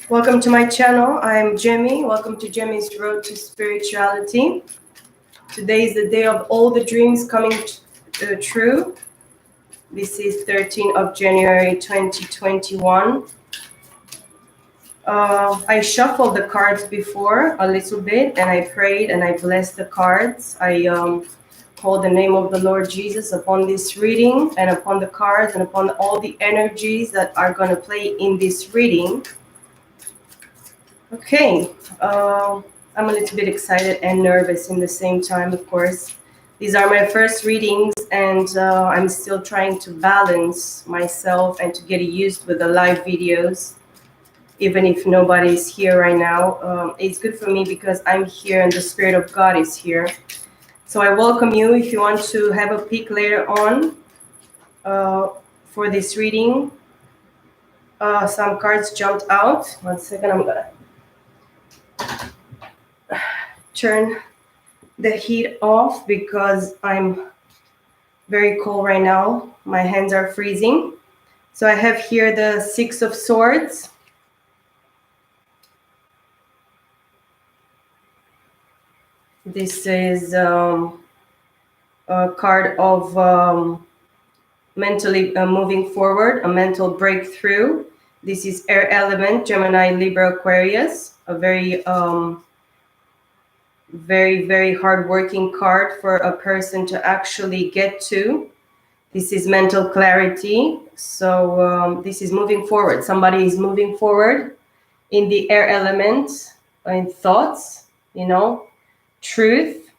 Welcome to my channel. I'm Jemmy. Welcome to Jemmy's Road to Spirituality. Today is the day of all the dreams coming true. This is 13th of January 2021. I shuffled the cards before a little bit, and I prayed and I blessed the cards. I called the name of the Lord Jesus upon this reading and upon the cards and upon all the energies that are going to play in this reading. Okay, I'm a little bit excited and nervous in the same time, of course. These are my first readings, and I'm still trying to balance myself and to get used with the live videos, even if nobody's here right now. It's good for me because I'm here and the Spirit of God is here. So I welcome you if you want to have a peek later on for this reading. Some cards jumped out. 1 second, I'm gonna turn the heat off because I'm very cold right now. My hands are freezing. So I have here the Six of Swords. This is a card of mentally moving forward, a mental breakthrough. This is air element, Gemini, Libra, Aquarius, a very very hardworking card for a person to actually get to. This is mental clarity. So this is moving forward. Somebody is moving forward in the air element, in thoughts, truth.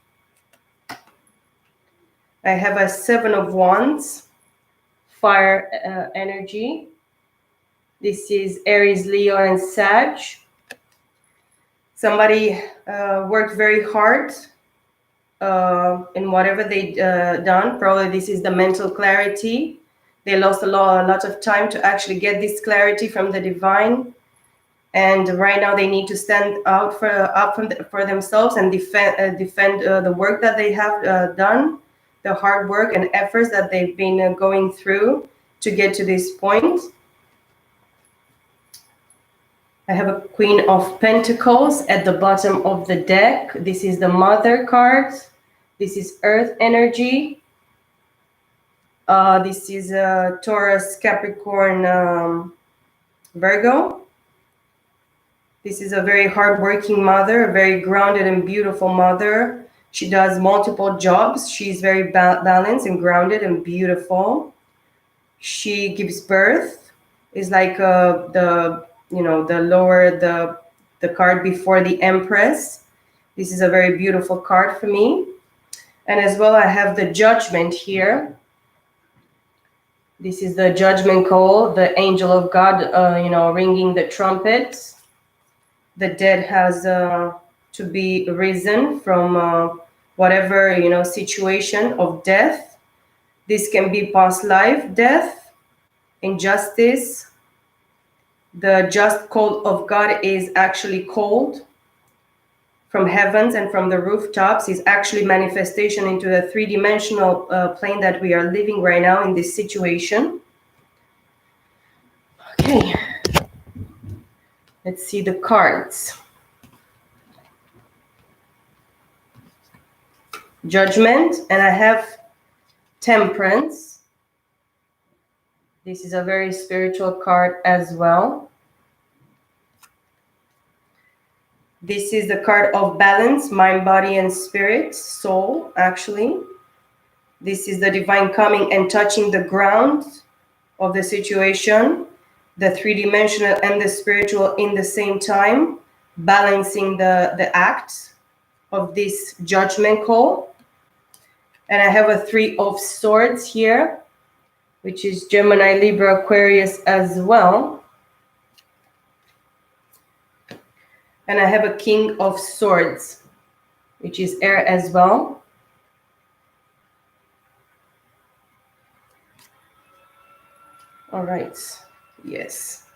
I have a Seven of Wands, fire energy. This is Aries, Leo, and Sag. Somebody worked very hard in whatever they done. Probably this is the mental clarity. They lost a lot of time to actually get this clarity from the divine, and right now they need to stand out for themselves and defend the work that they have done, the hard work and efforts that they've been going through to get to this point. I have a Queen of Pentacles at the bottom of the deck. This is the Mother card. This is Earth energy. This is Taurus, Capricorn, Virgo. This is a very hardworking mother, a very grounded and beautiful mother. She does multiple jobs. She's very balanced and grounded and beautiful. She gives birth. Is like the card before the Empress. This is a very beautiful card for me. And as well, I have the Judgment here. This is the Judgment call, the angel of God, ringing the trumpet. The dead has to be risen from whatever, situation of death. This can be past life death, injustice. The just call of God is actually called from heavens and from the rooftops. Is actually manifestation into the three-dimensional plane that we are living right now in this situation. Okay, let's see the cards. Judgment, and I have Temperance. This is a very spiritual card as well. This is the card of balance, mind, body, and spirit, soul, actually. This is the divine coming and touching the ground of the situation, the three-dimensional and the spiritual in the same time, balancing the act of this judgment call. And I have a Three of Swords here, which is Gemini, Libra, Aquarius as well. And I have a King of Swords, which is air as well. All right, yes.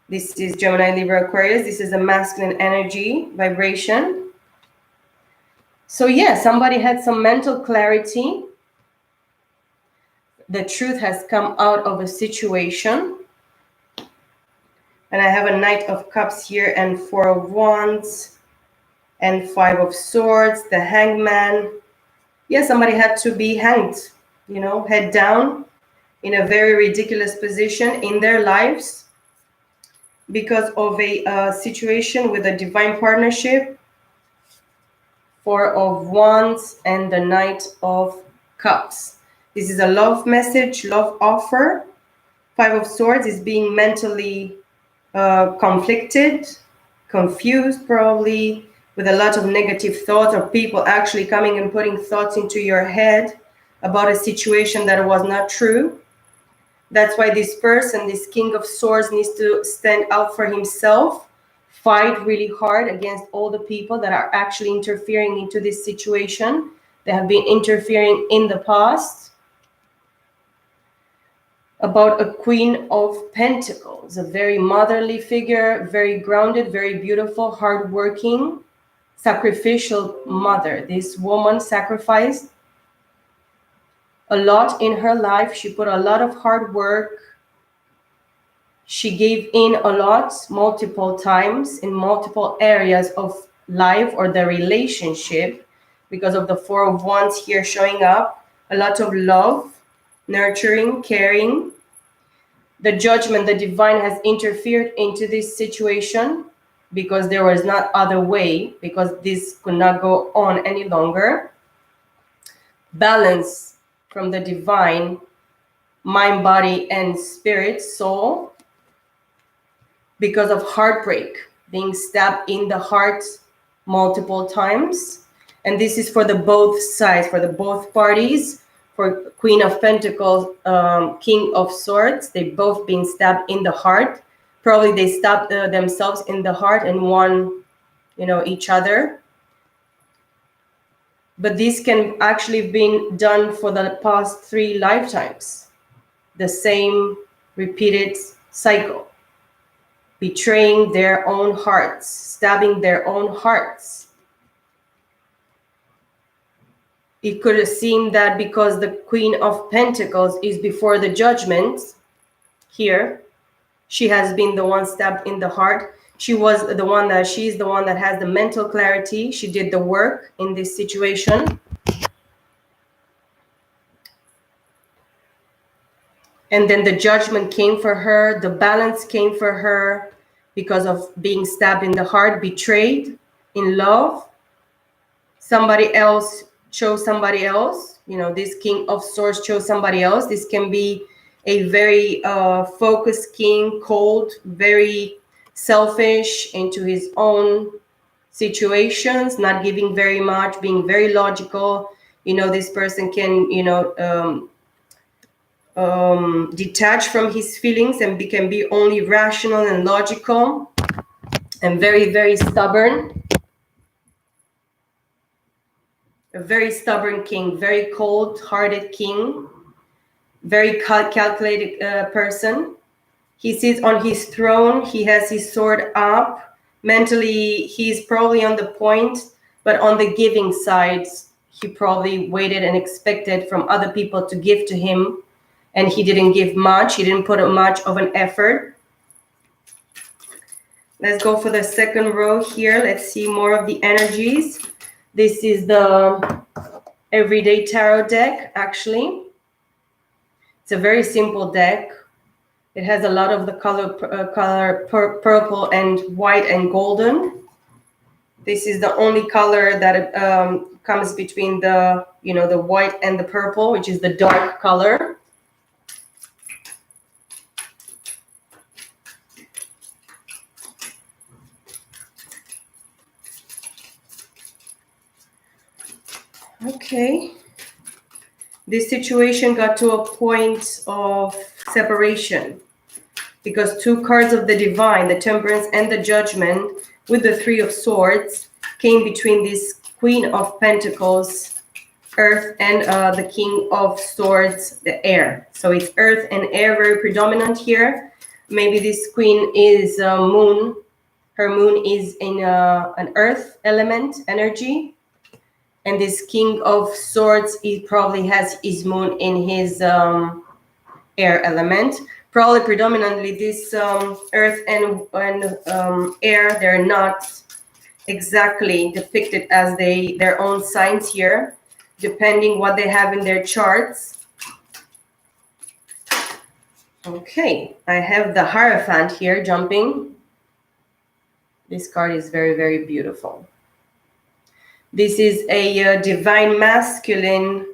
This is Gemini, Libra, Aquarius. This is a masculine energy, vibration. So yeah, somebody had some mental clarity. The truth has come out of a situation. And I have a Knight of Cups here and Four of Wands and Five of Swords, the Hangman. Yeah, somebody had to be hanged, head down in a very ridiculous position in their lives because of a situation with a divine partnership. Four of Wands and the Knight of Cups. This is a love message, love offer. Five of Swords is being mentally conflicted, confused probably, with a lot of negative thoughts, or people actually coming and putting thoughts into your head about a situation that was not true. That's why this person, this King of Swords, needs to stand out for himself, fight really hard against all the people that are actually interfering into this situation. They have been interfering in the past. About a Queen of Pentacles, a very motherly figure, very grounded, very beautiful, hardworking, sacrificial mother. This woman sacrificed a lot in her life. She put a lot of hard work. She gave in a lot, multiple times, in multiple areas of life or the relationship, because of the Four of Wands here showing up. A lot of love, nurturing, caring. The Judgment, the divine, has interfered into this situation because there was not other way, because this could not go on any longer. Balance from the divine, mind, body, and spirit, soul, because of heartbreak, being stabbed in the heart multiple times. And this is for the both sides, for the both parties. For Queen of Pentacles, King of Swords, they both been stabbed in the heart. Probably they stabbed themselves in the heart and won, each other. But this can actually have been done for the past 3 lifetimes. The same repeated cycle. Betraying their own hearts, stabbing their own hearts. It could have seemed that because the Queen of Pentacles is before the Judgment here, she has been the one stabbed in the heart. She's the one that has the mental clarity. She did the work in this situation. And then the Judgment came for her. The balance came for her because of being stabbed in the heart, betrayed in love. Somebody else chose somebody else. This King of Swords chose somebody else. This can be a very focused king, cold, very selfish into his own situations, not giving very much, being very logical. This person can, detach from his feelings and can be only rational and logical, and very, very stubborn. A very stubborn king, very cold-hearted king, very calculated person. He sits on his throne. He has his sword up. Mentally, he's probably on the point, but on the giving side, he probably waited and expected from other people to give to him, and he didn't give much. He didn't put much of an effort. Let's go for the second row here. Let's see more of the energies. This is the Everyday Tarot deck, actually. It's a very simple deck. It has a lot of the color purple and white and golden. This is the only color that comes between the, the white and the purple, which is the dark color. Okay. This situation got to a point of separation because 2 cards of the divine, the Temperance and the Judgment, with the 3 of Swords, came between this Queen of Pentacles, Earth, and the King of Swords, the air. So it's earth and air very predominant here. Maybe this queen is moon. Her moon is in an earth element energy. And this King of Swords, he probably has his moon in his air element. Probably predominantly this earth and air, they're not exactly depicted as their own signs here, depending what they have in their charts. Okay, I have the Hierophant here jumping. This card is very, very beautiful. This is a divine masculine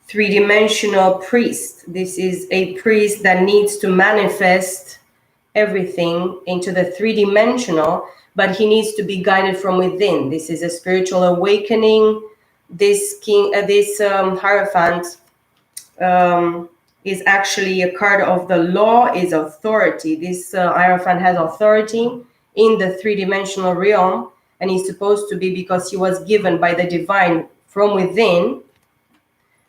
three-dimensional priest. This is a priest that needs to manifest everything into the three-dimensional, but he needs to be guided from within. This is a spiritual awakening. This Hierophant is actually a card of the law, is authority. This Hierophant has authority in the three-dimensional realm, and he's supposed to be, because he was given by the divine from within.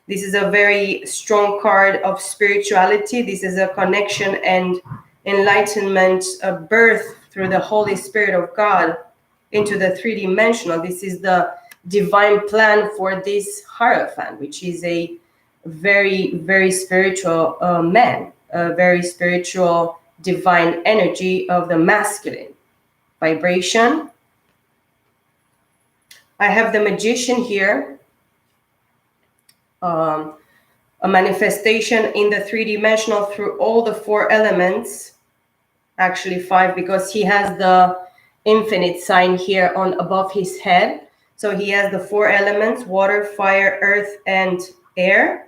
This is a very strong card of spirituality. This is a connection and enlightenment, a birth through the Holy Spirit of God into the three-dimensional. This is the divine plan for this Hierophant, which is a very, very spiritual man, a very spiritual divine energy of the masculine vibration. I have the Magician here, a manifestation in the three-dimensional through all the four elements, actually five, because he has the infinite sign here on above his head. So he has the four elements: water, fire, earth, and air.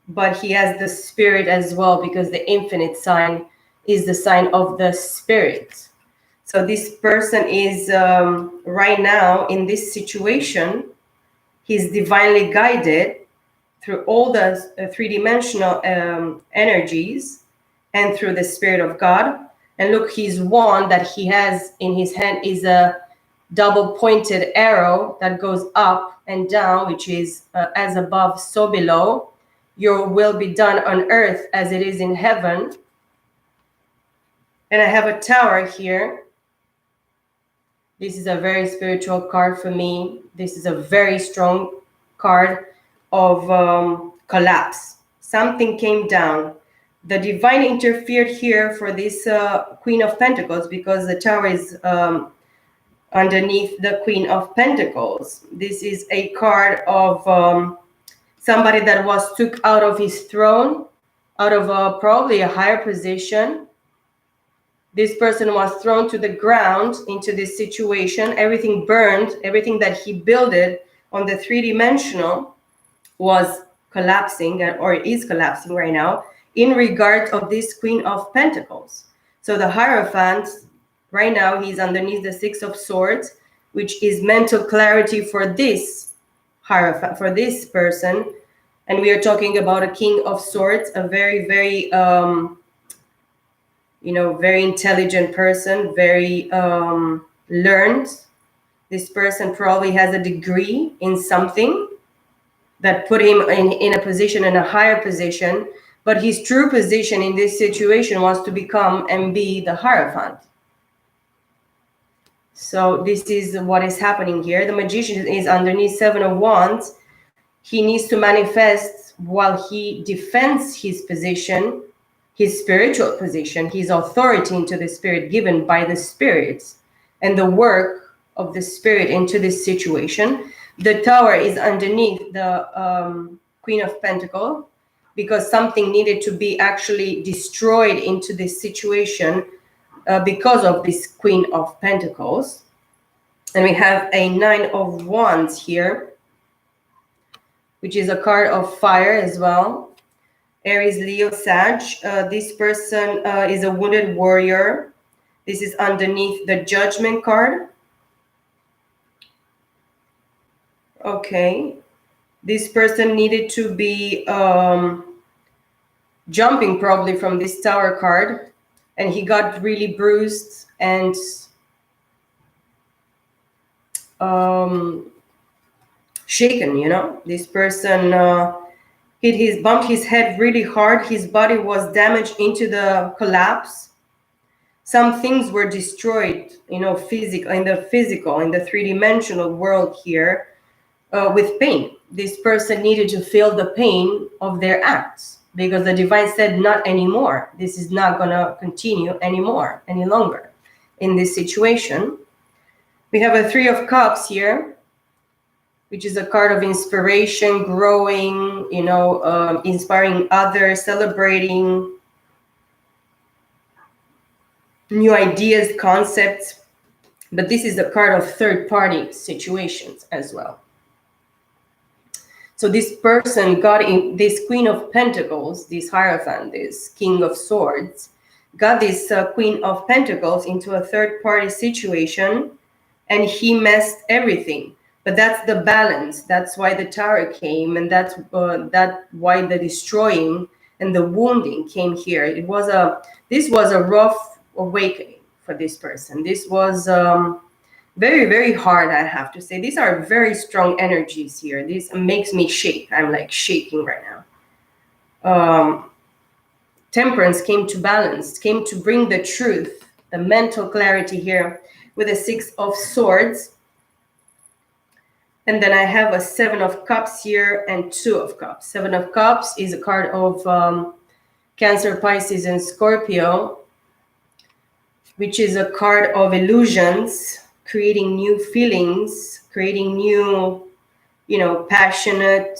But he has the spirit as well, because the infinite sign is the sign of the spirit. So this person is right now in this situation, he's divinely guided through all the three-dimensional energies and through the Spirit of God. And look, his wand that he has in his hand is a double-pointed arrow that goes up and down, which is as above, so below. Your will be done on earth as it is in heaven. And I have a tower here. This is a very spiritual card for me. This is a very strong card of collapse. Something came down. The divine interfered here for this Queen of Pentacles, because the tower is underneath the Queen of Pentacles. This is a card of somebody that was took out of his throne, out of probably a higher position. This person was thrown to the ground into this situation. Everything burned. Everything that he builded on the three-dimensional was collapsing, or is collapsing right now, in regard of this Queen of Pentacles. So the Hierophant, right now, he's underneath the Six of Swords, which is mental clarity for this Hierophant, for this person. And we are talking about a King of Swords, a very, very very intelligent person, very learned. This person probably has a degree in something that put him in a position, in a higher position, but his true position in this situation was to become and be the Hierophant. So this is what is happening here. The Magician is underneath Seven of Wands. He needs to manifest while he defends his position, his spiritual position, his authority into the spirit given by the spirits, and the work of the spirit into this situation. The tower is underneath the Queen of Pentacles, because something needed to be actually destroyed into this situation because of this Queen of Pentacles. And we have a Nine of Wands here, which is a card of fire as well. Aries, Leo, Sag. This person is a wounded warrior. This is underneath the Judgment card. Okay. This person needed to be jumping probably from this Tower card, and he got really bruised and shaken, This person bumped his head really hard. His body was damaged into the collapse. Some things were destroyed, in the physical, in the three-dimensional world here, with pain. This person needed to feel the pain of their acts, because the divine said not anymore. This is not going to continue any longer in this situation. We have a Three of Cups here, which is a card of inspiration, growing, inspiring others, celebrating new ideas, concepts. But this is a card of third-party situations as well. So this person got in, this Queen of Pentacles, this Hierophant, this King of Swords, got this Queen of Pentacles into a third-party situation, and he messed everything. But that's the balance. That's why the Tower came, and that's why the destroying and the wounding came here. This was a rough awakening for this person. This was very, very hard, I have to say. These are very strong energies here. This makes me shake. I'm like shaking right now. Temperance came to balance, came to bring the truth, the mental clarity here with a Six of Swords. And then I have a Seven of Cups here and Two of Cups. Seven of Cups is a card of Cancer, Pisces, and Scorpio, which is a card of illusions, creating new feelings, creating new, passionate,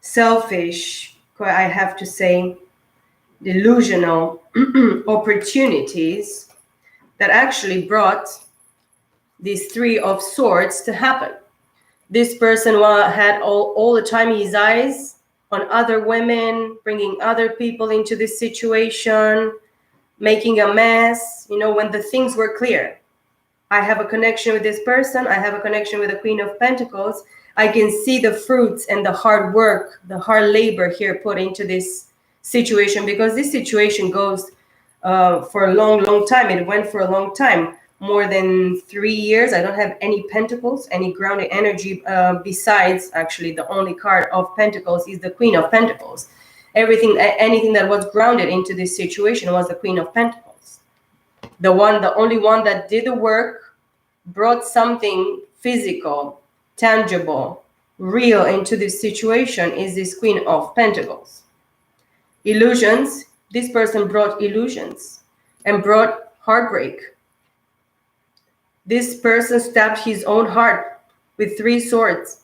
selfish, I have to say, delusional opportunities that actually brought these Three of Swords to happen. This person had all the time his eyes on other women, bringing other people into this situation, making a mess, when the things were clear. I have a connection with this person. I have a connection with the Queen of Pentacles. I can see the fruits and the hard work, the hard labor here put into this situation, because this situation goes for a long, long time. It went for a long time, more than 3 years. I don't have any pentacles, any grounded energy besides, actually, the only card of Pentacles is the Queen of Pentacles. Anything that was grounded into this situation was the Queen of Pentacles. The only one that did the work, brought something physical, tangible, real into this situation is this Queen of Pentacles. Illusions, this person brought illusions and brought heartbreak. This person stabbed his own heart with 3 swords.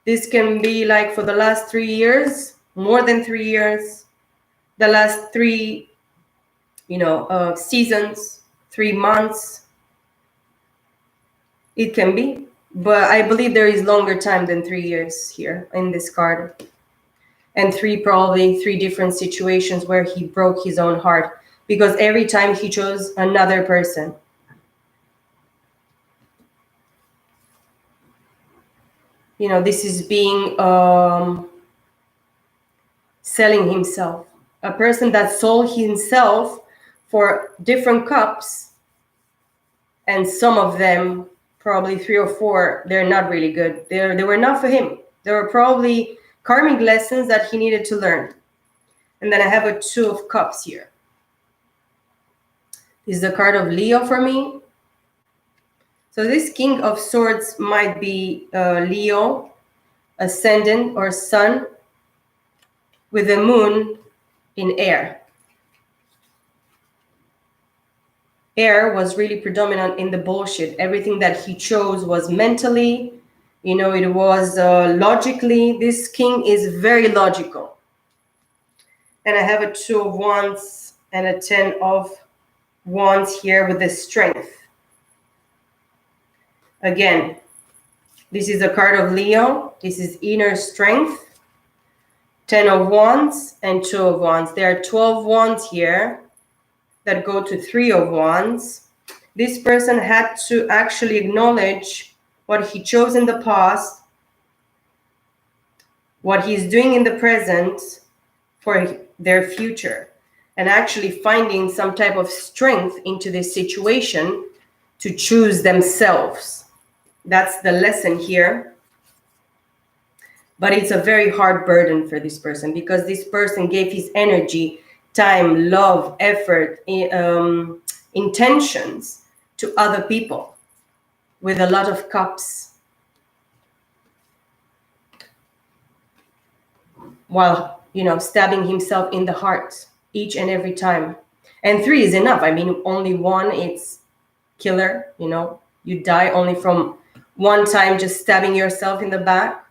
This can be like for the last 3 years, more than 3 years, the last 3 seasons, 3 months. It can be, but I believe there is longer time than 3 years here in this card. And probably three different situations where he broke his own heart, because every time he chose another person. This is being selling himself. A person that sold himself for different cups, and some of them, probably 3 or 4, they're not really good. They were not for him. There were probably karmic lessons that he needed to learn. And then I have a Two of Cups here. This is the card of Leo for me. So this King of Swords might be Leo, ascendant or sun, with the moon in air. Air was really predominant in the bullshit. Everything that he chose was mentally, it was logically. This king is very logical. And I have a Two of Wands and a 10 of Wands here with the strength. Again, this is a card of Leo. This is inner strength. 10 of Wands and 2 of Wands. There are 12 Wands here that go to 3 of Wands. This person had to actually acknowledge what he chose in the past, what he's doing in the present for their future, and actually finding some type of strength into this situation to choose themselves. That's the lesson here. But it's a very hard burden for this person, because this person gave his energy, time, love, effort, intentions to other people with a lot of cups. While stabbing himself in the heart each and every time. And 3 is enough. I mean, only 1, it's killer. You die only from 1 time just stabbing yourself in the back.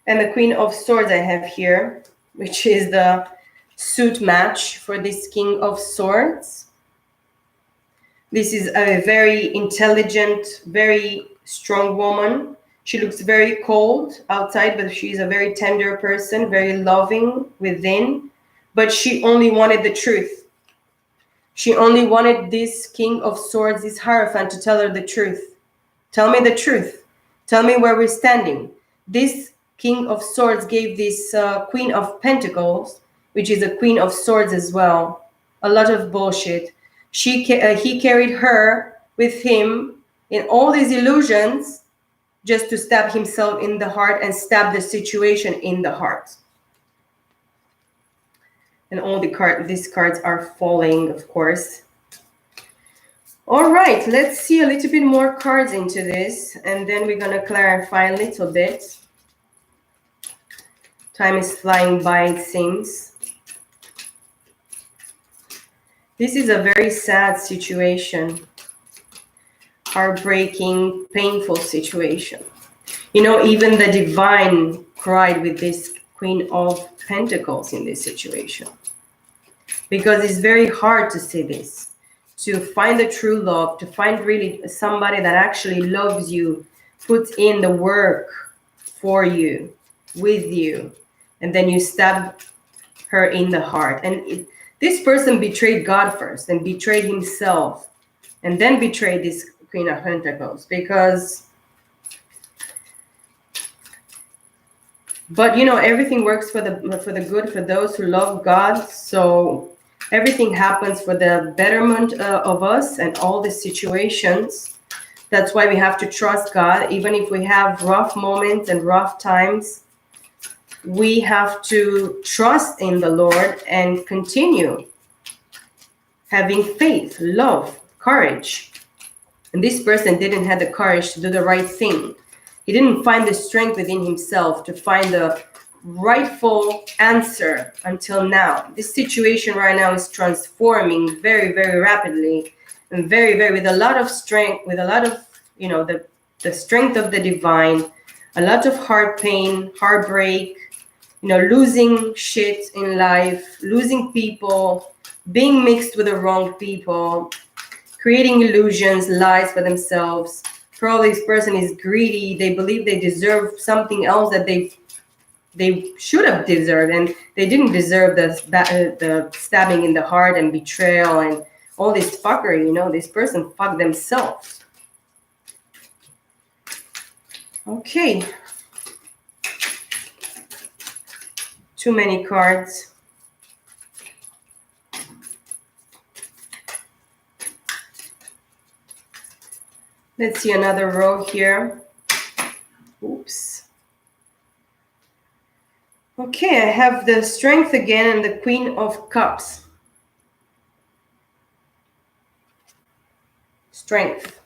And the Queen of Swords I have here, which is the suit match for this King of Swords. This is a very intelligent, very strong woman. She looks very cold outside, but she's a very tender person, very loving within. But she only wanted the truth. She only wanted this King of Swords, this Hierophant, to tell her the truth. Tell me the truth. Tell me where we're standing. This King of Swords gave this Queen of Pentacles, which is a Queen of Swords as well, a lot of bullshit. He carried her with him in all these illusions just to stab himself in the heart and stab the situation in the heart. And all these cards are falling, of course. All right, let's see a little bit more cards into this, and then we're going to clarify a little bit. Time is flying by, it seems. This is a very sad situation. Heartbreaking, painful situation. Even the divine cried with this Queen of Pentacles in this situation. Because it's very hard to see this. To find the true love, to find really somebody that actually loves you, puts in the work for you, with you, and then you stab her in the heart. And this person betrayed God first and betrayed himself and then betrayed this Queen of Pentacles but everything works for the good for those who love God. So everything happens for the betterment of us and all the situations. That's why we have to trust God. Even if we have rough moments and rough times, we have to trust in the Lord and continue having faith, love, courage. And this person didn't have the courage to do the right thing. He didn't find the strength within himself to find the rightful answer until now. This situation right now is transforming very, very rapidly and very, very with a lot of strength, with a lot of, the strength of the divine, a lot of heart pain, heartbreak, losing shit in life, losing people, being mixed with the wrong people, creating illusions, lies for themselves. Probably this person is greedy. They believe they deserve something else that they should have deserved, and they didn't deserve the stabbing in the heart and betrayal and all this fuckery. This person fucked themselves. Okay. Too many cards. Let's see another row here. Oops. Okay, I have the Strength again and the Queen of Cups. Strength.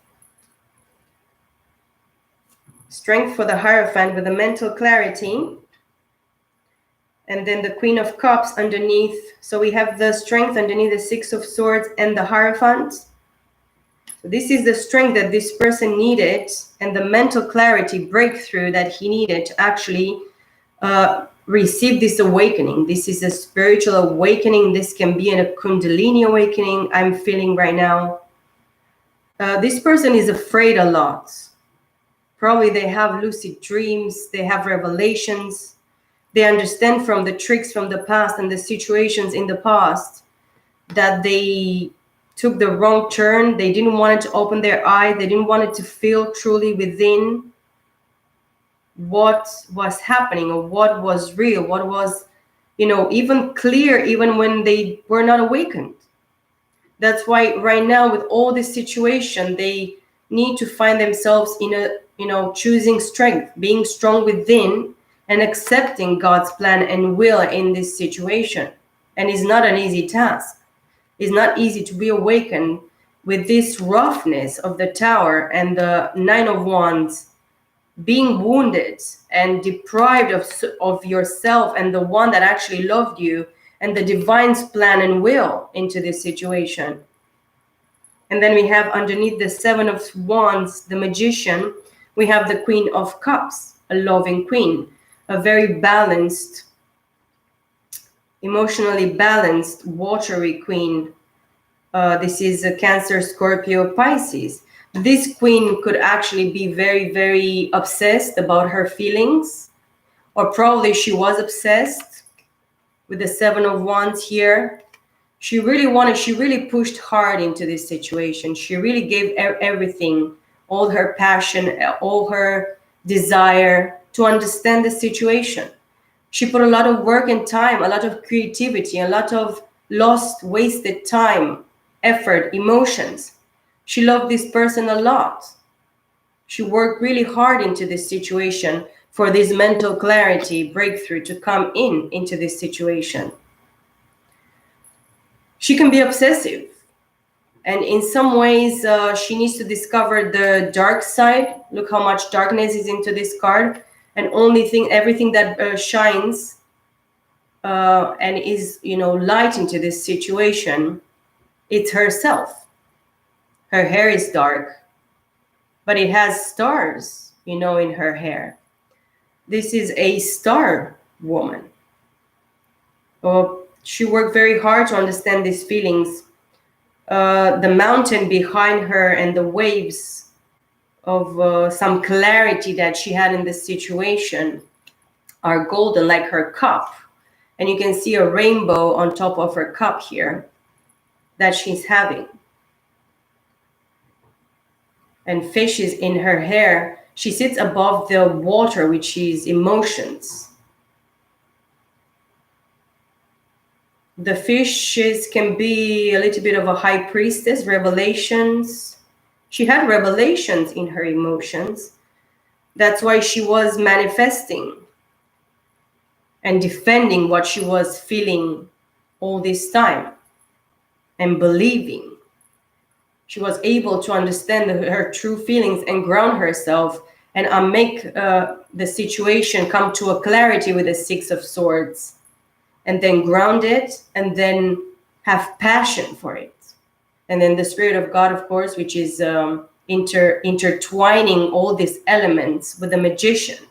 Strength for the Hierophant with the mental clarity. And then the Queen of Cups underneath. So we have the Strength underneath the Six of Swords and the Hierophant. So this is the strength that this person needed and the mental clarity breakthrough that he needed to actually receive this awakening. This is a spiritual awakening. This can be a Kundalini awakening I'm feeling right now. This person is afraid a lot. Probably they have lucid dreams. They have revelations. They understand from the tricks from the past and the situations in the past that they took the wrong turn. They didn't want it to open their eyes. They didn't want it to feel truly within what was happening or what was real, what was, even clear, even when they were not awakened. That's why right now with all this situation, they need to find themselves in a, choosing strength, being strong within and accepting God's plan and will in this situation. And it's not an easy task. It's not easy to be awakened with this roughness of the Tower and the Nine of Wands being wounded and deprived of yourself and the one that actually loved you and the divine's plan and will into this situation. And then we have underneath the Seven of Wands, the Magician, we have the Queen of Cups, a loving queen, a very balanced, emotionally balanced, watery queen. This is a Cancer, Scorpio, Pisces. This queen could actually be very, very obsessed about her feelings, or probably she was obsessed with the Seven of Wands here. She really pushed hard into this situation. She really gave everything, all her passion, all her desire to understand the situation. She put a lot of work and time, a lot of creativity, a lot of lost, wasted time, effort, emotions. She loved this person a lot. She worked really hard into this situation for this mental clarity, breakthrough to come into this situation. She can be obsessive. And in some ways, she needs to discover the dark side. Look how much darkness is into this card. And everything that shines and is, light into this situation, it's herself. Her hair is dark, but it has stars, in her hair. This is a star woman. She worked very hard to understand these feelings. The mountain behind her and the waves of some clarity that she had in this situation are golden, like her cup. And you can see a rainbow on top of her cup here that she's having. And fishes in her hair. She sits above the water, which is emotions. The fishes can be a little bit of a high priestess, revelations. She had revelations in her emotions. That's why she was manifesting and defending what she was feeling all this time and believing. She was able to understand her true feelings and ground herself and make the situation come to a clarity with the Six of Swords. And then ground it, and then have passion for it. And then the Spirit of God, of course, which is intertwining all these elements with the Magician.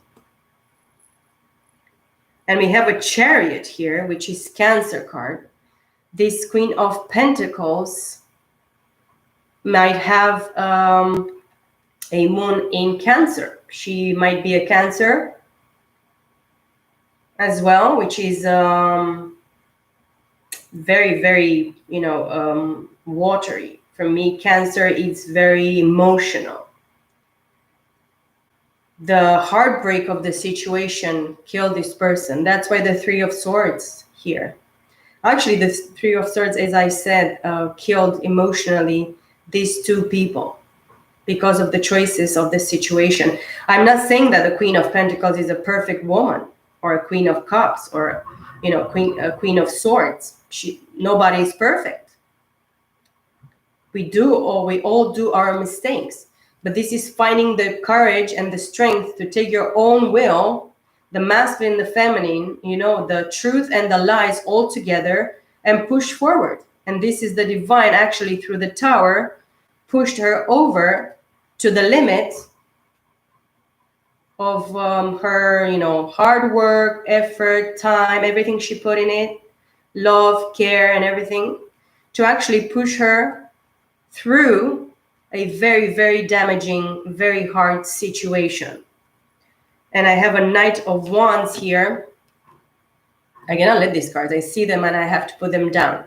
And we have a Chariot here, which is Cancer card. This Queen of Pentacles might have a moon in Cancer. She might be a Cancer as well, which is very, very, watery. For me, Cancer is very emotional. The heartbreak of the situation killed this person. That's why the Three of Swords here. Actually, the Three of Swords, as I said, killed emotionally these two people because of the choices of the situation. I'm not saying that the Queen of Pentacles is a perfect woman, or a Queen of Cups, or Queen of Swords. Nobody is perfect. We all do our mistakes. But this is finding the courage and the strength to take your own will, the masculine, the feminine, the truth and the lies all together, and push forward. And this is the divine actually through the Tower pushed her over to the limit of her, hard work, effort, time, everything she put in it, love, care, and everything, to actually push her through a very, very damaging, very hard situation. And I have a Knight of Wands here. I cannot let these cards. I see them and I have to put them down.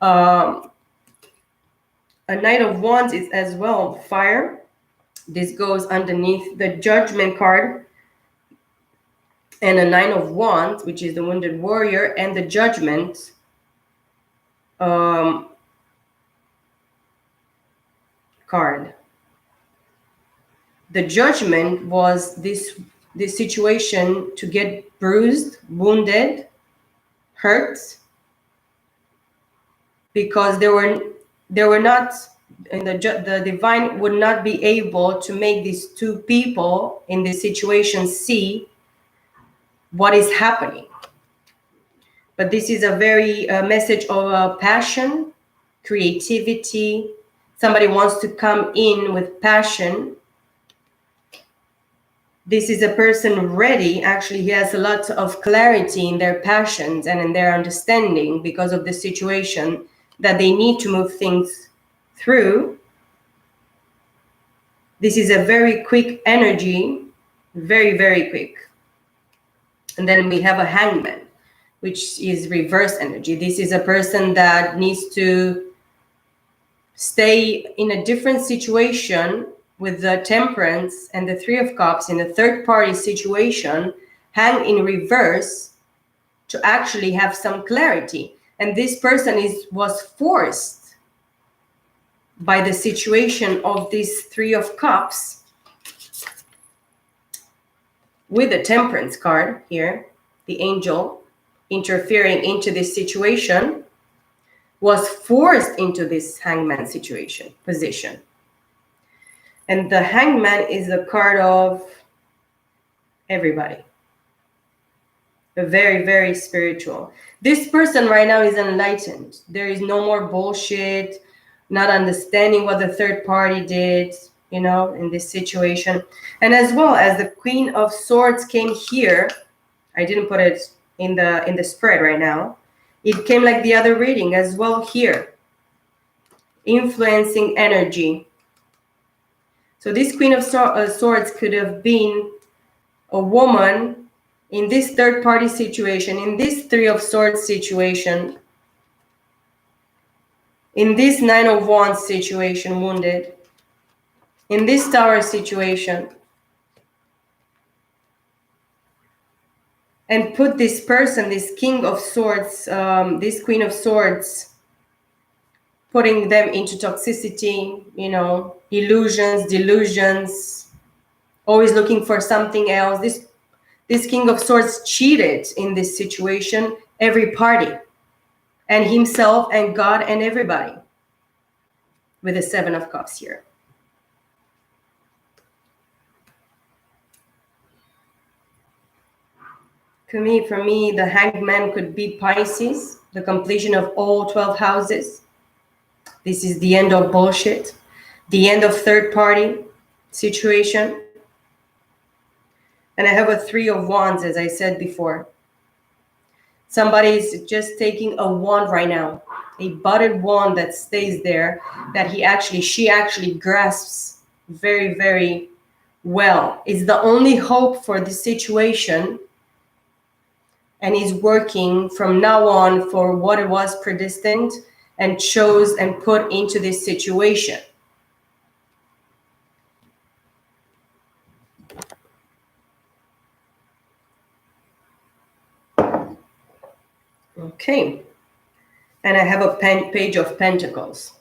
A Knight of Wands is as well fire. This goes underneath the Judgment card, and a Nine of Wands, which is the Wounded Warrior, and the Judgment card. The Judgment was this situation to get bruised, wounded, hurt, because they were not and the divine would not be able to make these two people in this situation see what is happening. But this is a very message of passion, creativity. Somebody wants to come in with passion. This is a person ready. Actually, he has a lot of clarity in their passions and in their understanding because of the situation that they need to move things through. This is a very quick energy, very, very quick. And then we have a hangman, which is reverse energy. This is a person that needs to stay in a different situation with the temperance and the three of cups in a third party situation, hang in reverse to actually have some clarity. And this person was forced by the situation of these three of cups with the temperance card here, the angel interfering into this situation, was forced into this hangman position. And the hangman is a card of everybody. Very, very spiritual. This person right now is enlightened. There is no more bullshit, not understanding what the third party did, in this situation. And as well as the Queen of Swords came here, I didn't put it in the spread right now. It came like the other reading as well here. Influencing energy. So this Queen of Swords could have been a woman in this third party situation, in this Three of Swords situation, in this Nine of Wands situation, wounded, in this Tower situation, and put this person, this King of Swords, this Queen of Swords, putting them into toxicity, illusions, delusions, always looking for something else. This King of Swords cheated in this situation, every party, and himself and God and everybody, with the Seven of Cups here. For me, the hangman could be Pisces, the completion of all 12 houses. This is the end of bullshit, the end of third party situation. And I have a Three of Wands, as I said before. Somebody's just taking a wand right now, a budded wand that stays there, that she actually grasps very, very well. It's the only hope for the situation, and is working from now on for what it was predestined and chose and put into this situation. Okay. And I have a Page of Pentacles.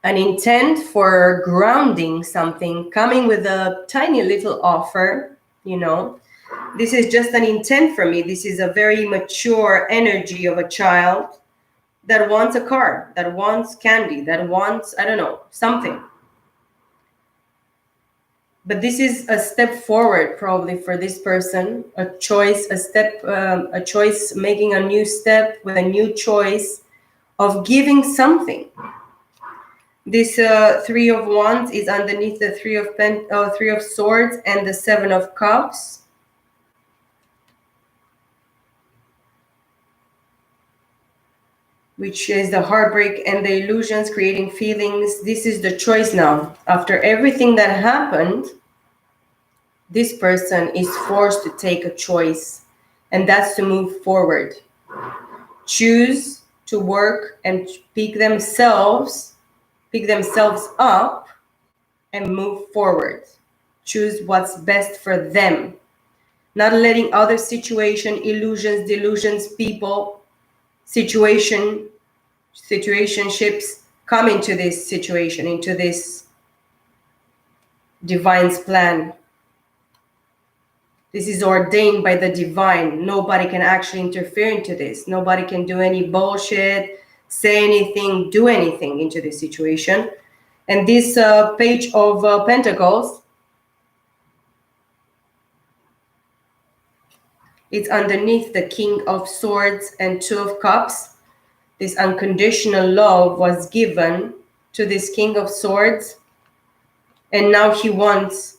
An intent for grounding something, coming with a tiny little offer, This is just an intent for me. This is a very mature energy of a child that wants a car, that wants candy, that wants, I don't know, something. But this is a step forward probably for this person, a choice, a choice, making a new step with a new choice of giving something. This Three of Wands is underneath the Three of Swords and the Seven of Cups. Which is the heartbreak and the illusions, creating feelings. This is the choice now. After everything that happened, this person is forced to take a choice, and that's to move forward. Choose to work and pick themselves up and move forward. Choose what's best for them. Not letting other situation, illusions, delusions, people, situationships come into this situation, into this divine's plan. This is ordained by the divine. Nobody can actually interfere into this. Nobody can do any bullshit. say anything, do anything into this situation. And this page of Pentacles, it's underneath the King of Swords and Two of Cups. This unconditional love was given to this King of Swords, and now he wants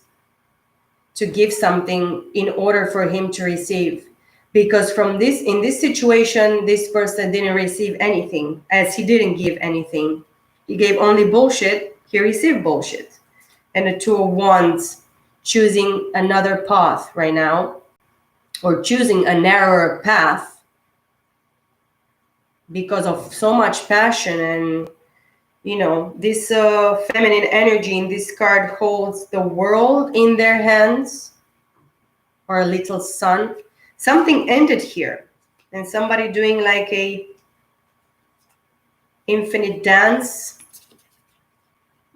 to give something in order for him to receive. Because from this, in this situation, this person didn't receive anything, as he didn't give anything. He gave only bullshit, he received bullshit. And the Two of Wands, choosing another path right now, or choosing a narrower path because of so much passion. And you know, this feminine energy in this card holds the world in their hands, or a little sun. Something ended here, and somebody doing like a infinite dance,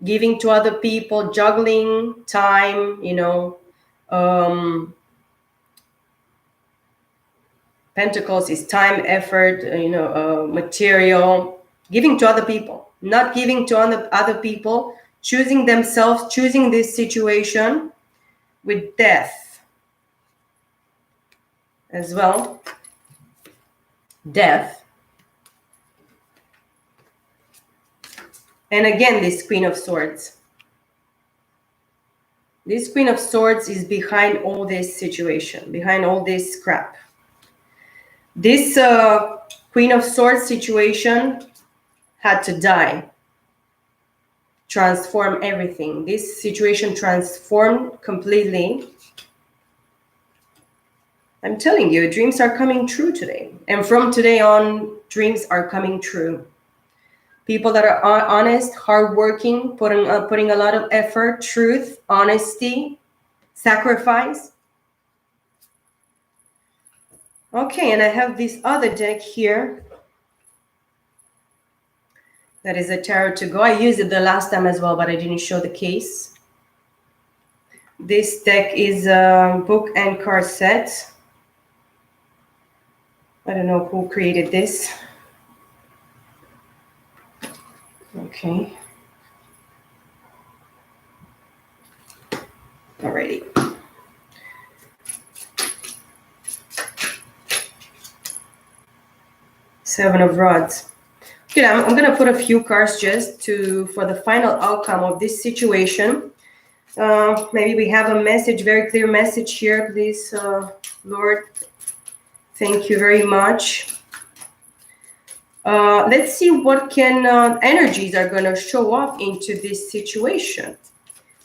giving to other people, juggling time, you know. Pentacles is time, effort, material, giving to other people, not giving to other people, choosing themselves, choosing this situation with death as well. Death. And again, this Queen of Swords. This Queen of Swords is behind all this situation, behind all this crap. This Queen of Swords situation had to die, transform everything. This situation transformed completely. I'm telling you, dreams are coming true today. And from today on, dreams are coming true. People that are honest, hardworking, putting a lot of effort, truth, honesty, sacrifice. Okay, and I have this other deck here. That is a tarot to go. I used it the last time as well, but I didn't show the case. This deck is a book and card set. I don't know who created this. Okay. Alrighty. Seven of Rods. Okay, I'm gonna put a few cards just for the final outcome of this situation. Maybe we have a message, very clear message here, please, Lord. Thank you very much. Let's see what energies are going to show up into this situation.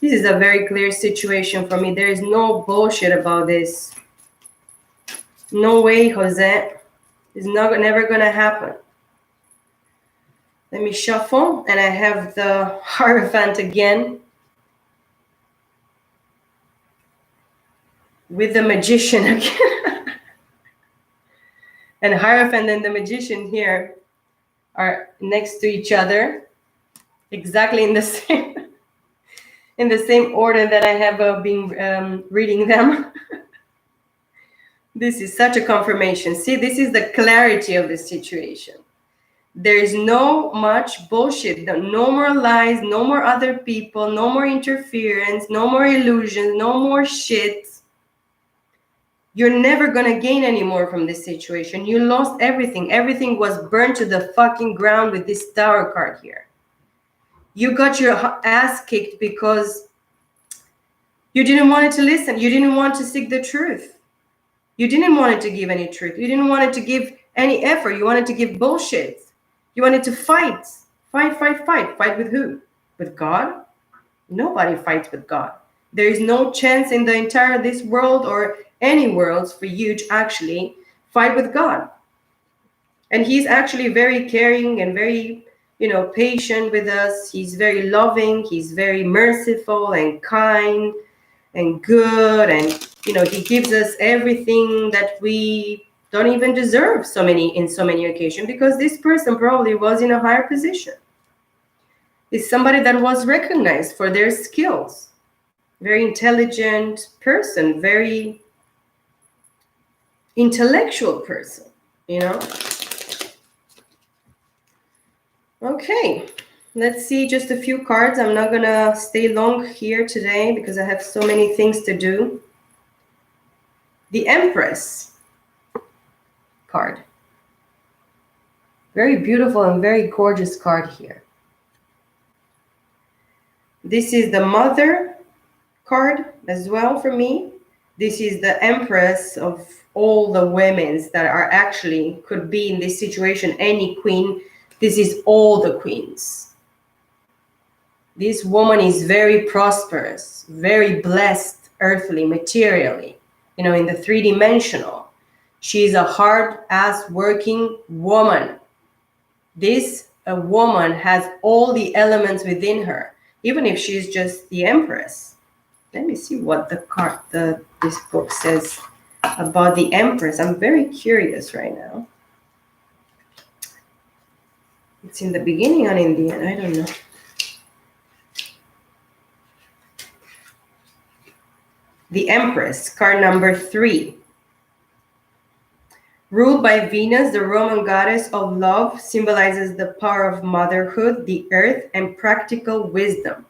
This is a very clear situation for me. There is no bullshit about this. No way, Jose. It's never going to happen. Let me shuffle, and I have the Hierophant again with the Magician again. And Hierophant and the Magician here are next to each other, exactly in the same order that I have been reading them. This is such a confirmation. See, this is the clarity of the situation. There is no much bullshit. No more lies, no more other people, no more interference, no more illusions, no more shit. You're never going to gain any more from this situation. You lost everything. Everything was burned to the fucking ground with this Tower card here. You got your ass kicked because you didn't want to listen. You didn't want to seek the truth. You didn't want to give any truth. You didn't want to give any effort. You wanted to give bullshit. You wanted to fight. Fight. Fight with who? With God? Nobody fights with God. There is no chance in the entire this world or any worlds for you to actually fight with God. And he's actually very caring and very, patient with us. He's very loving. He's very merciful and kind and good. And, he gives us everything that we don't even deserve in so many occasions, because this person probably was in a higher position. It's somebody that was recognized for their skills. Very intelligent person, very intellectual person, Okay, let's see just a few cards. I'm not gonna stay long here today because I have so many things to do. The Empress card. Very beautiful and very gorgeous card here. This is the Mother card as well for me. This is the Empress of all the women that are actually could be in this situation. Any queen. This is all the queens. This woman is very prosperous, very blessed earthly, materially, in the three-dimensional. She's a hard-ass working woman. This a woman has all the elements within her, even if she's just the Empress. Let me see what this book says about the Empress. I'm very curious right now. It's in the beginning and in the end. I don't know. The Empress, card number 3. Ruled by Venus, the Roman goddess of love, symbolizes the power of motherhood, the earth, and practical wisdom.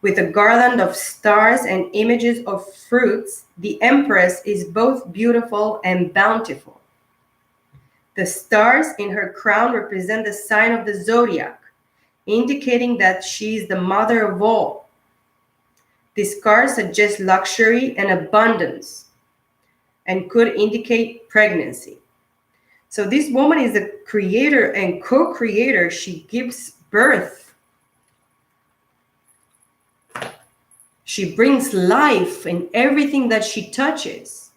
With a garland of stars and images of fruits, the Empress is both beautiful and bountiful. The stars in her crown represent the sign of the zodiac, indicating that she is the mother of all. This card suggests luxury and abundance and could indicate pregnancy. So this woman is a creator and co-creator. She gives birth. She brings life in everything that she touches.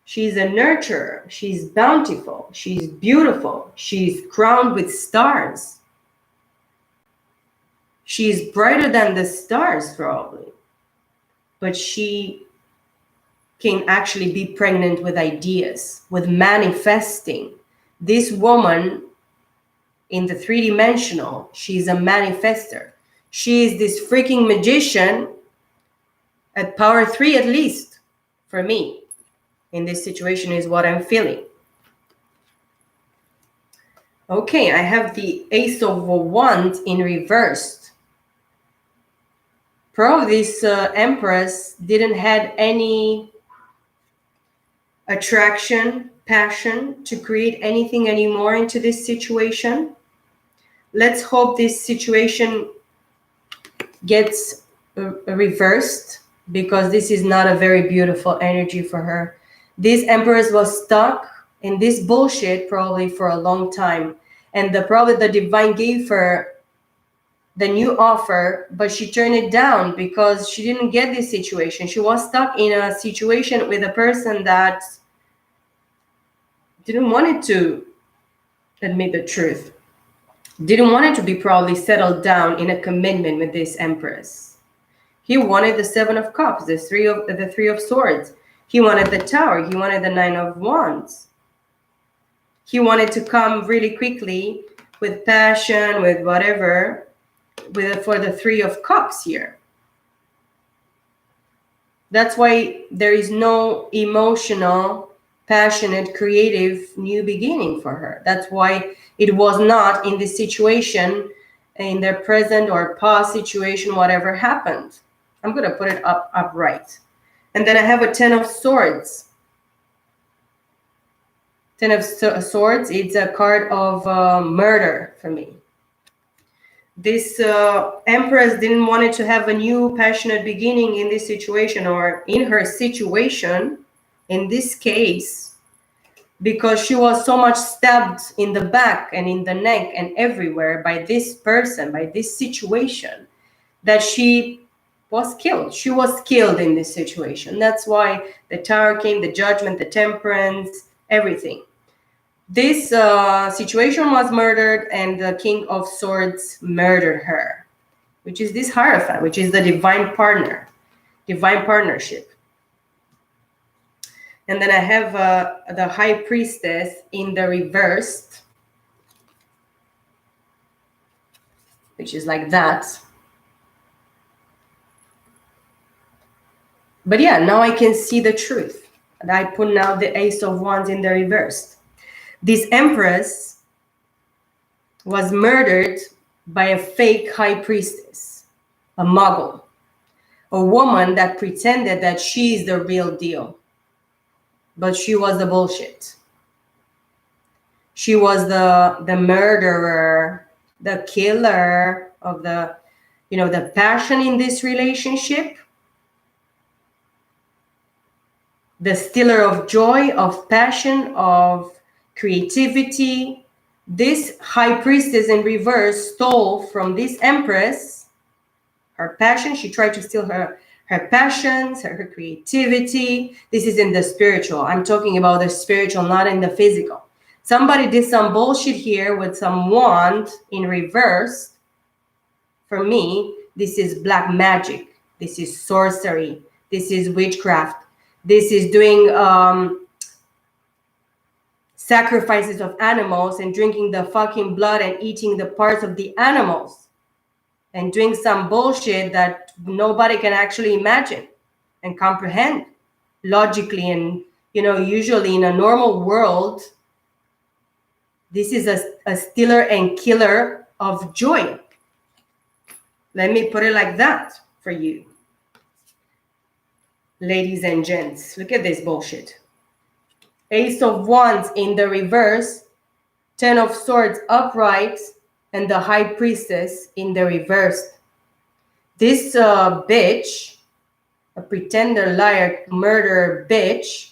She's a nurturer. She's bountiful. She's beautiful. She's crowned with stars. She's brighter than the stars, probably. But she can actually be pregnant with ideas, with manifesting. This woman in the three-dimensional, she's a manifester. She is this freaking magician at power 3 at least, for me. In this situation is what I'm feeling. Okay, I have the Ace of Wands in reverse. Probably this Empress didn't have any attraction, passion to create anything anymore into this situation. Let's hope this situation gets reversed, because this is not a very beautiful energy for her. This Empress was stuck in this bullshit probably for a long time, and probably the divine gave her the new offer, but she turned it down because she didn't get this situation. She was stuck in a situation with a person that didn't want it to admit the truth, didn't want it to be probably settled down in a commitment with this Empress. He wanted the 7 of Cups, the 3 of Swords. He wanted the Tower. He wanted the 9 of Wands. He wanted to come really quickly with passion, with whatever, for the 3 of Cups here. That's why there is no emotional, passionate, creative new beginning for her. That's why it was not in this situation, in their present or past situation, whatever happened. I'm going to put it upright. And then I have a 10 of Swords. 10 of Swords, it's a card of murder for me. This Empress didn't want it to have a new passionate beginning in this situation, or in her situation, in this case, because she was so much stabbed in the back and in the neck and everywhere by this person, by this situation, that she was killed. She was killed in this situation. That's why the Tower came, the Judgment, the Temperance, everything. This situation was murdered, and the King of Swords murdered her, which is this Hierophant, which is the divine partner, divine partnership. And then I have the High Priestess in the reversed, which is like that. But yeah, now I can see the truth. And I put now the Ace of Wands in the reversed. This Empress was murdered by a fake high priestess, a muggle, a woman that pretended that she's the real deal, but she was the bullshit. She was the murderer, the killer of the, the passion in this relationship, the stealer of joy, of passion, of creativity. This high priestess in reverse stole from this empress her passion. She tried to steal her passions, her creativity. This is in the spiritual. I'm talking about the spiritual, not in the physical. Somebody did some bullshit here with some wand in reverse. For me, this is black magic. This is sorcery. This is witchcraft. This is doing sacrifices of animals and drinking the fucking blood and eating the parts of the animals and doing some bullshit that nobody can actually imagine and comprehend logically. And, usually in a normal world, this is a stealer and killer of joy. Let me put it like that for you. Ladies and gents, look at this bullshit. Ace of Wands in the reverse, Ten of Swords upright, and the High Priestess in the reverse. This bitch, a pretender, liar, murderer bitch,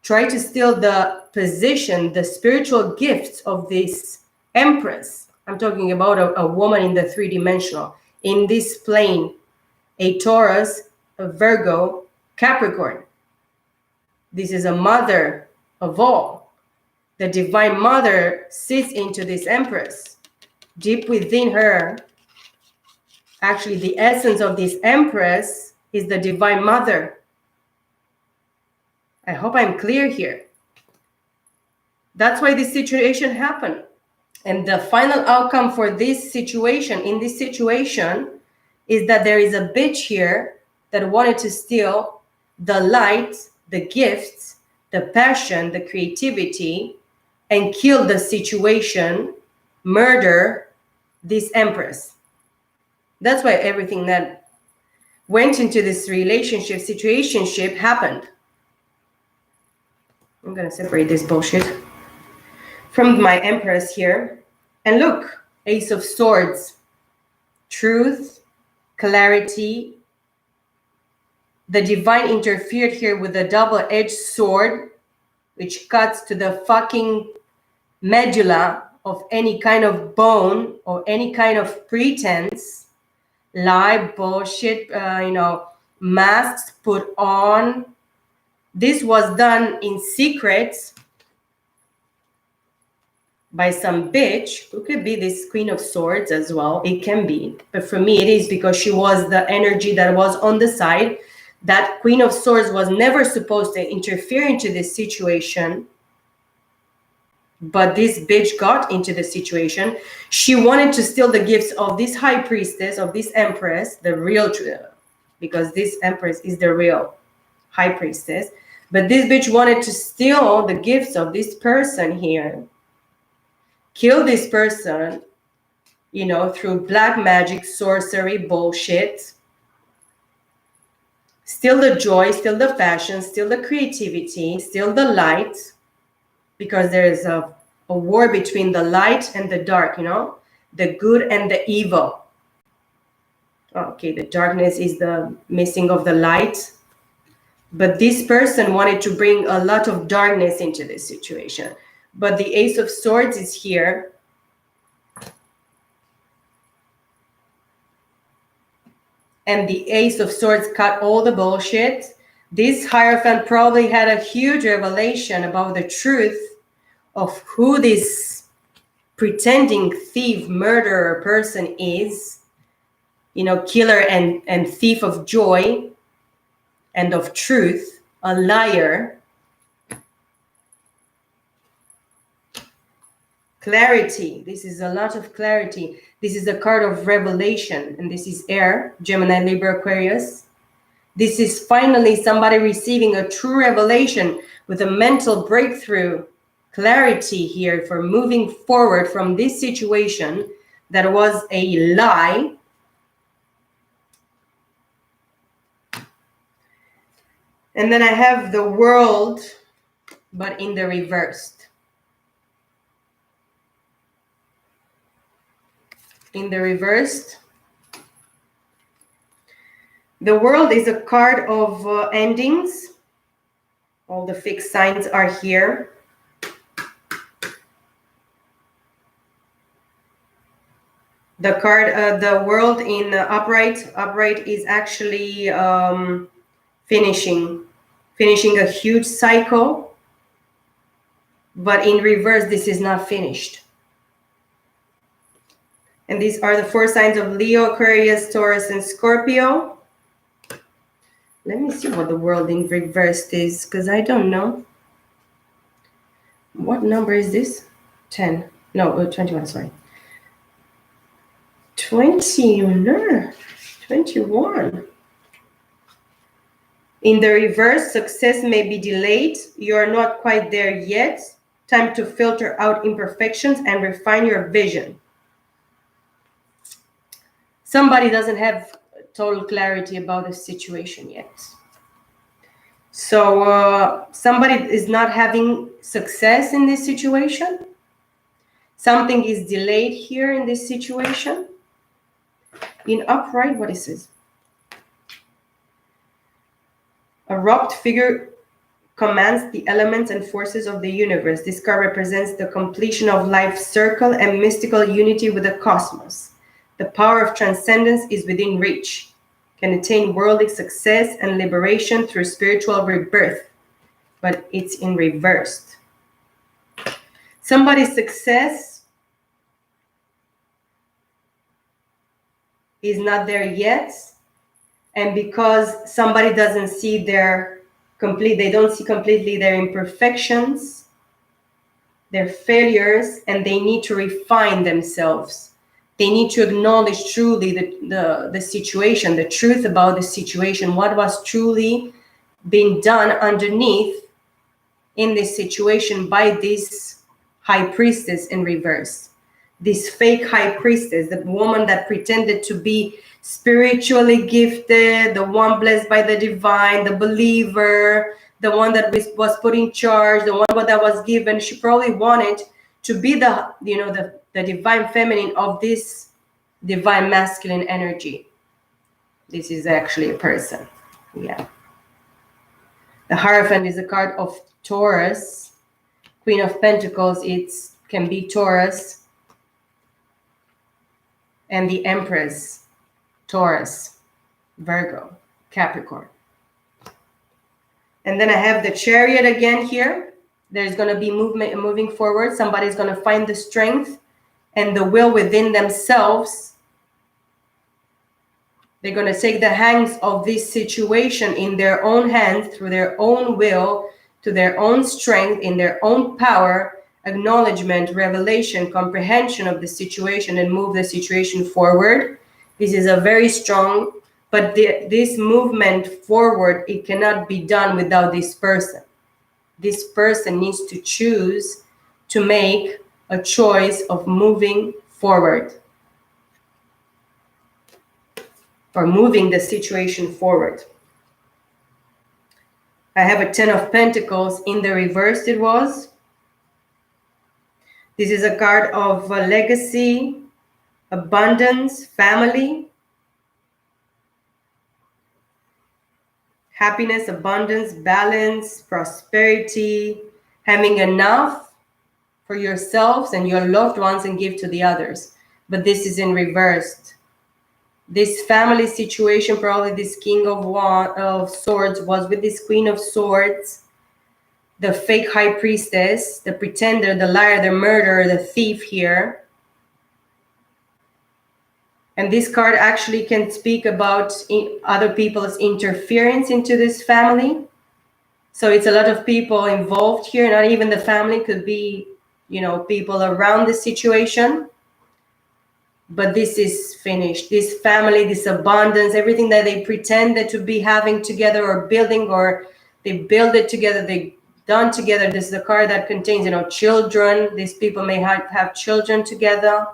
tried to steal the position, the spiritual gifts of this Empress. I'm talking about a woman in the three-dimensional, in this plane, a Taurus, a Virgo, Capricorn. This is a mother of all. The divine mother sits into this Empress. Deep within her, actually the essence of this Empress is the divine mother. I hope I'm clear here. That's why this situation happened. And the final outcome for this situation, in this situation, is that there is a bitch here that wanted to steal the light, the gifts, the passion, the creativity, and kill the situation, murder this Empress. That's why everything that went into this relationship, situationship happened. I'm going to separate this bullshit from my Empress here. And look, Ace of Swords, truth, clarity. The divine interfered here with a double-edged sword, which cuts to the fucking medulla of any kind of bone or any kind of pretense, lie, bullshit, masks put on. This was done in secret by some bitch who could be this Queen of Swords as well. It can be. But for me, it is because she was the energy that was on the side. That Queen of Swords was never supposed to interfere into this situation. But this bitch got into the situation. She wanted to steal the gifts of this High Priestess, of this Empress, the real, because this Empress is the real High Priestess. But this bitch wanted to steal the gifts of this person here. Kill this person, through black magic, sorcery, bullshit. Steal the joy, steal the passion, steal the creativity, steal the light. Because there is a war between the light and the dark, the good and the evil. Okay, the darkness is the missing of the light. But this person wanted to bring a lot of darkness into this situation. But the Ace of Swords is here. And the Ace of Swords cut all the bullshit. This Hierophant probably had a huge revelation about the truth of who this pretending thief, murderer person is. Killer and thief of joy and of truth, a liar. Clarity. This is a lot of clarity. This is a card of revelation. And this is air, Gemini, Libra, Aquarius. This is finally somebody receiving a true revelation with a mental breakthrough clarity here for moving forward from this situation that was a lie. And then I have the World, but in the reversed. In the reversed, the World is a card of endings. All the fixed signs are here. The card, the World in upright is actually finishing a huge cycle, but in reverse, this is not finished. And these are the 4 signs of Leo, Aquarius, Taurus, and Scorpio. Let me see what the World in reversed is, because I don't know. What number is this? 10. No, 21, sorry. 20, no, 21. In the reverse, success may be delayed. You are not quite there yet. Time to filter out imperfections and refine your vision. Somebody doesn't have total clarity about the situation yet. So somebody is not having success in this situation. Something is delayed here in this situation. In upright, what is this? A robed figure commands the elements and forces of the universe. This card represents the completion of life's circle and mystical unity with the cosmos. The power of transcendence is within reach. Can attain worldly success and liberation through spiritual rebirth, but it's in reversed. Somebody's success is not there yet, and because somebody doesn't see they don't see completely their imperfections, their failures, and they need to refine themselves. They need to acknowledge truly the situation, the truth about the situation, what was truly being done underneath in this situation by this high priestess in reverse. This fake high priestess, the woman that pretended to be spiritually gifted, the one blessed by the divine, the believer, the one that was put in charge, the one that was given. She probably wanted to be the divine feminine of this divine masculine energy. This is actually a person. Yeah. The Hierophant is a card of Taurus. Queen of Pentacles, it can be Taurus. And the Empress, Taurus, Virgo, Capricorn. And then I have the Chariot again here. There's going to be movement and moving forward. Somebody's going to find the strength and the will within themselves. They're going to take the hands of this situation in their own hands, through their own will, to their own strength, in their own power, acknowledgement, revelation, comprehension of the situation, and move the situation forward. This is a very strong, but this movement forward, it cannot be done without this person. This person needs to choose to make a choice of moving forward, or moving the situation forward. I have a 10 of Pentacles in the reverse. It was. This is a card of legacy, abundance, family, happiness, abundance, balance, prosperity, having enough for yourselves and your loved ones and give to the others. But this is in reversed. This family situation, probably this King of Swords was with this Queen of Swords, the fake high priestess, the pretender, the liar, the murderer, the thief here. And this card actually can speak about other people's interference into this family. So it's a lot of people involved here, not even the family, could be, people around the situation. But this is finished. This family, this abundance, everything that they pretended to be having together or building, or they build it together, they done together. This is a card that contains, children. These people may have children together,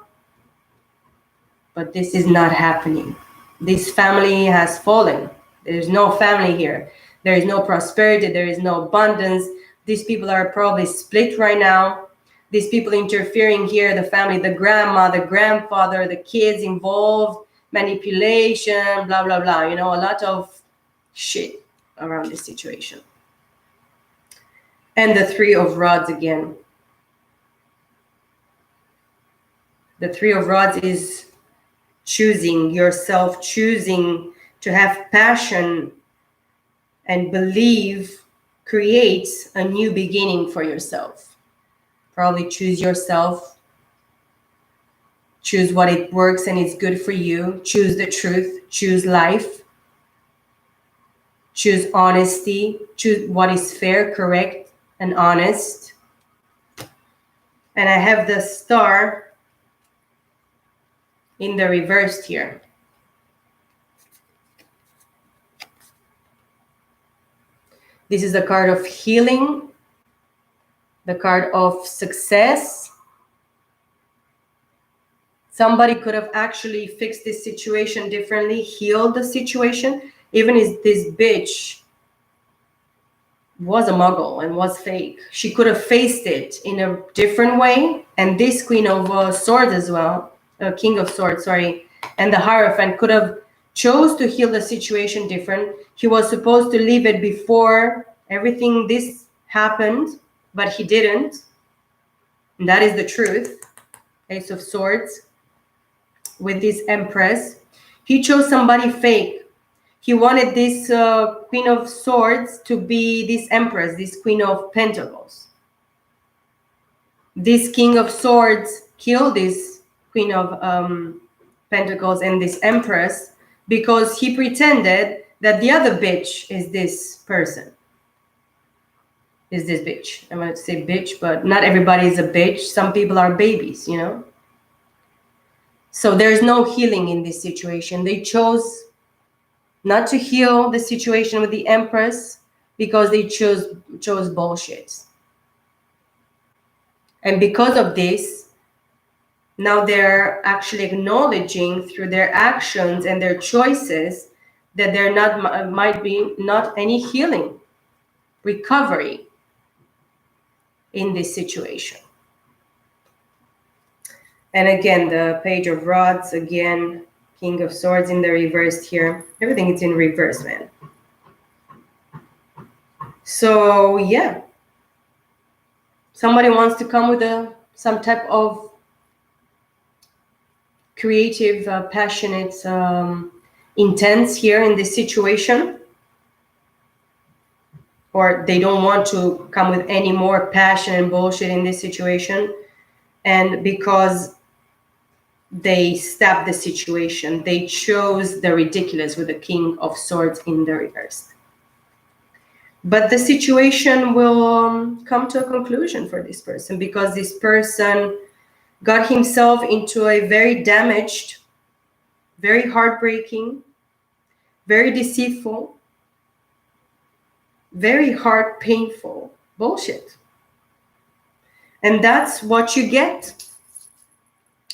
but this is not happening. This family has fallen. There's no family here. There is no prosperity. There is no abundance. These people are probably split right now. These people interfering here, the family, the grandma, the grandfather, the kids involved, manipulation, blah, blah, blah. A lot of shit around this situation. And the Three of Rods again. The Three of Rods is choosing yourself, choosing to have passion and believe creates a new beginning for yourself. Probably choose yourself. Choose what it works and it's good for you. Choose the truth. Choose life. Choose honesty. Choose what is fair, correct, and honest. And I have the Star in the reversed here. This is the card of healing, the card of success. Somebody could have actually fixed this situation differently, healed the situation, even if this bitch was a muggle and was fake. She could have faced it in a different way. And this Queen of Swords as well, King of Swords, sorry, and the Hierophant could have chose to heal the situation different. He was supposed to leave it before everything this happened, but he didn't. And that is the truth. Ace of Swords with this Empress. He chose somebody fake. He wanted this Queen of Swords to be this Empress, this Queen of Pentacles. This King of Swords killed this Queen of Pentacles and this Empress because he pretended that the other bitch is this person. Is this bitch. I wanted to say bitch, but not everybody is a bitch. Some people are babies, So there's no healing in this situation. They chose not to heal the situation with the Empress because they chose bullshit. And because of this, now they're actually acknowledging through their actions and their choices that there might be not any healing, recovery in this situation. And again, the Page of Rods, again, King of Swords in the reversed here. Everything is in reverse, man. So, yeah. Somebody wants to come with some type of creative, passionate, intense here in this situation. Or they don't want to come with any more passion and bullshit in this situation. And because they stabbed the situation, they chose the ridiculous with the King of Swords in the reverse. But the situation will come to a conclusion for this person because this person got himself into a very damaged, very heartbreaking, very deceitful, very heart painful bullshit. And that's what you get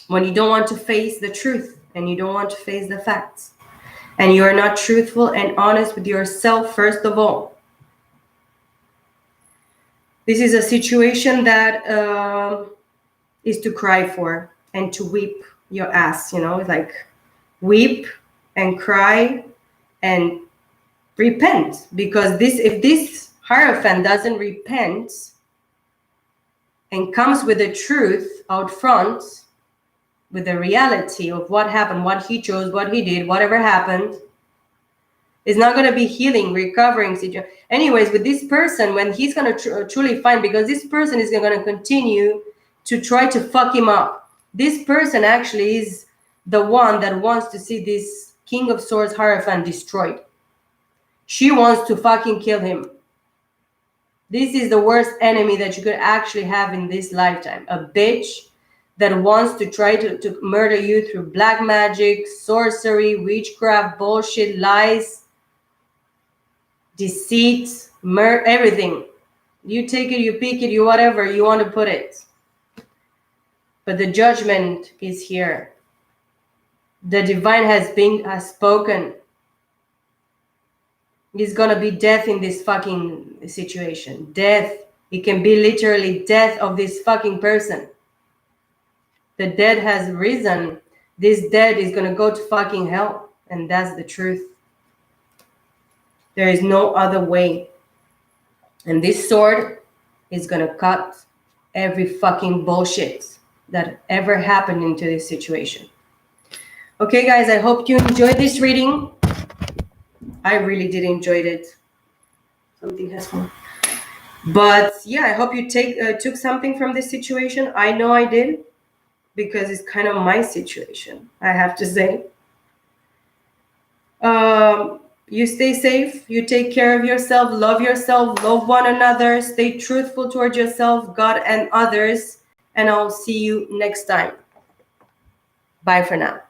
when you don't want to face the truth and you don't want to face the facts. And you are not truthful and honest with yourself, first of all. This is a situation that is to cry for and to weep your ass, like weep and cry and repent. Because if this Hierophant doesn't repent and comes with the truth out front, with the reality of what happened, what he chose, what he did, whatever happened, is not going to be healing, recovering situation. Anyways, with this person, when he's going to truly find, because this person is going to continue to try to fuck him up. This person actually is the one that wants to see this King of Swords Hierophant destroyed. She wants to fucking kill him. This is the worst enemy that you could actually have in this lifetime. A bitch that wants to try to murder you through black magic, sorcery, witchcraft, bullshit, lies, deceit, everything. You take it, you pick it, you whatever you want to put it. But the judgment is here. The divine has spoken. It's gonna be death in this fucking situation. Death. It can be literally death of this fucking person. The dead has risen. This dead is gonna go to fucking hell. And that's the truth. There is no other way. And this sword is gonna cut every fucking bullshit that ever happened into this situation. Okay, guys, I hope you enjoyed this reading. I really did enjoy it. Something has come. But yeah, I hope you took something from this situation. I know I did, because it's kind of my situation, I have to say. You stay safe. You take care of yourself. Love one another. Stay truthful towards yourself, God, and others. And I'll see you next time. Bye for now.